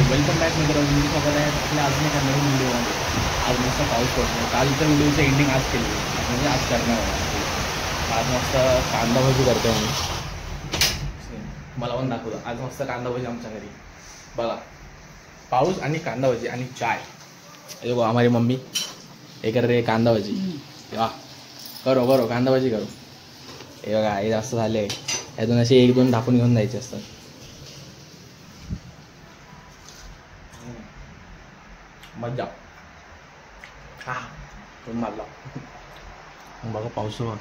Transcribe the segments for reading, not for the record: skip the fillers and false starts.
Welcome back मित्रांनो, मी बघत आहे आपल्या अजून एका नवीन व्हिडिओमध्ये. आज मस्त पाऊस पडतो. कालच्या व्हिडिओचं एंडिंग आज केली म्हणजे आज करणार आहे. आज मस्त कांदा भजी करतो आम्ही. मला पण दाखवलं आज मस्त कांदा भजी आमच्या घरी. बघा पाऊस आणि कांदा भजी आणि चाय. हे बघा हमारी मम्मी हे कर रे कांदा भजी. वा करो करो कांदा भजी करो. हे बघा हे जास्त झाले. यातून असे एक दोन ढापून घेऊन जायचे असतात. मजा हा तुम्ही मारला. बघा पाऊस बघा.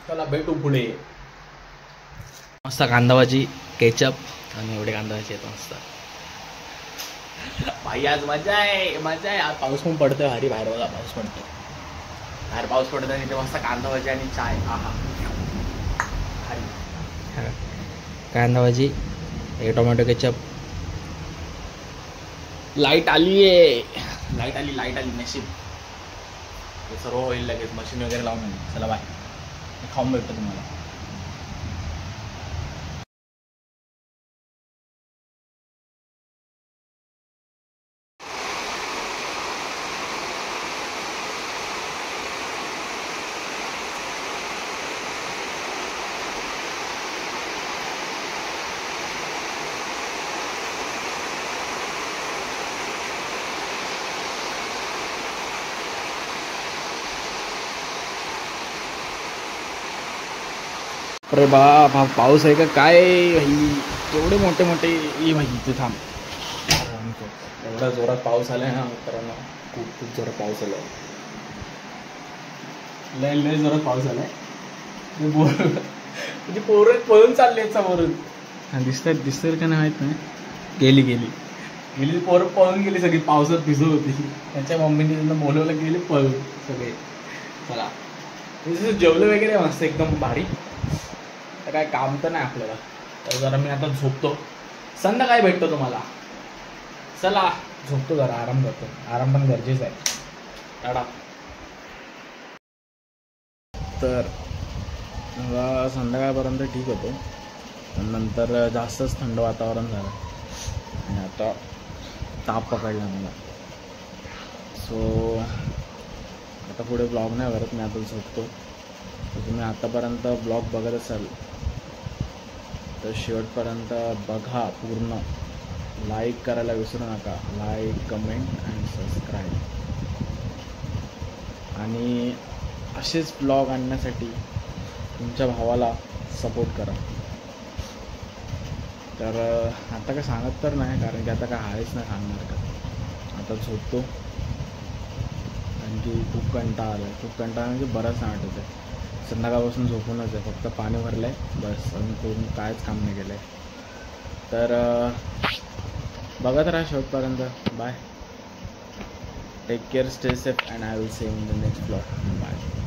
चला भेटू पुढे. मस्त कांदा भाजी केचप आणि एवढे कांदा भाजी येतो मस्त. भाई आज मजा आहे मजा आहे. आज पाऊस पण पडतोय भारी. बाहेर बघा पाऊस पडतो. बाहेर पाऊस पडतो आणि ते मस्त कांदा भाजी आणि चाय. आहा भारी. कांदा भाजी हे टोमॅटो केचप. लाईट आली आहे. लाईट आली नशीब. हे सर्व होईल लगेच. मशीन वगैरे लावून. चला बाय. खाऊन भेटतो तुम्हाला. अरे बाप हा पाऊस आहे का काय भाई. एवढे मोठे ये भाई इथे थांब. एवढा जोरात पाऊस आलाय ना मित्रांनो. खूप जोरात पाऊस आलाय. लय जोरात पाऊस आलाय. म्हणजे पोरं पळून चालले समोरून. हा दिसतात का नाही माहित नाही. गेली पोरं पळून गेली सगळी. पावसात भिजत होती. त्यांच्या मम्मीने त्यांना बोलवलं गेले पळून सगळे. चला जेवलं वगैरे मस्त एकदम भारी. तर काय काम तर नाही आपल्याला. तर जरा मी आता झोपतो. संध्याकाळी भेटतो तुम्हाला. चला झोपतो जरा आराम करतो. आराम पण गरजेचा आहे. टाटा. तर संध्याकाळपर्यंत ठीक होतो. पण नंतर जास्तच थंड वातावरण झालं आणि आता ताप पकडला मला. सो आता पुढे ब्लॉग नाही करत मी. आता झोपतो. तर तुम्ही आतापर्यंत ब्लॉग बघत असाल तर शेवटपर्यंत बघा पूर्ण. लाईक करायला विसरू नका. लाईक कमेंट आणि सबस्क्राईब. आणि असेच ब्लॉग आणण्यासाठी तुमच्या भावाला सपोर्ट करा. तर आता काय सांगत तर नाही कारण की आता काय आहेच नाही सांगणार का. आता झोपतो. आणखी खूप कंटाळा आला आहे. खूप कंटाळा म्हणजे बरंच नाही वाटत आहे. संध्याकाळपासून झोपूनच आहे. फक्त पाणी भरलं आहे बस. आणि पूर्ण कायच काम नाही केलं आहे. तर बघत राहा शेवटपर्यंत. Bye. Take care. Stay safe and I will see you in the next blog. Bye.